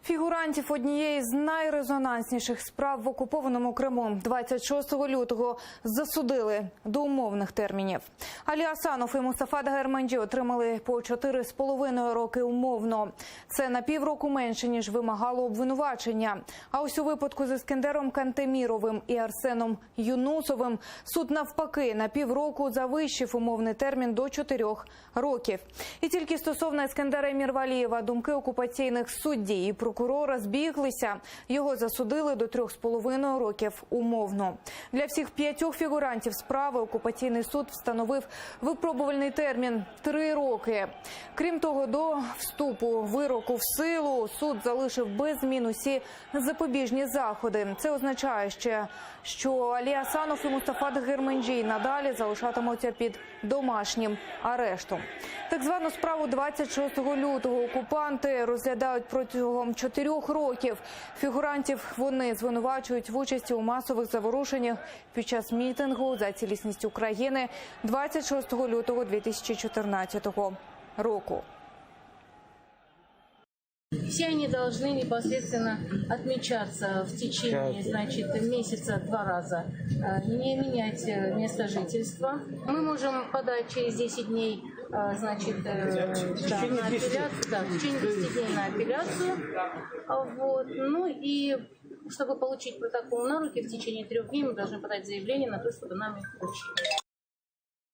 Фігурантів однієї з найрезонансніших справ в окупованому Криму 26 лютого засудили до умовних термінів. Алі Асанов і Мустафа Дагерменджі отримали по 4,5 роки умовно. Це на півроку менше, ніж вимагало обвинувачення. А ось у випадку з Ескендером Кантеміровим і Арсеном Юнусовим суд навпаки на півроку завищив умовний термін до 4 років. І тільки стосовно Ескендера Мірвалієва думки окупаційних судді і прокурора збіглися. Його засудили до 3,5 років умовно. Для всіх 5 фігурантів справи окупаційний суд встановив випробувальний термін – 3 роки. Крім того, до вступу вироку в силу суд залишив без змін усі запобіжні заходи. Це означає ще, що Алі Асанов і Мустафа Дагерменджі надалі залишатимуться під домашнім арештом. Так звану справу 26 лютого окупанти розглядають протягом 4 років. Фігурантів вони звинувачують в участі у масових заворушеннях під час мітингу за цілісність України 26 лютого 2014 року. Все они должны непосредственно отмечаться в течение, месяца 2 раза, не менять место жительства. Мы можем подать через 10 дней, на апелляцию, в течение 10 дней на апелляцию. Вот. Ну и чтобы получить протокол на руки, в течение 3 дней мы должны подать заявление на то, чтобы нам их вручили.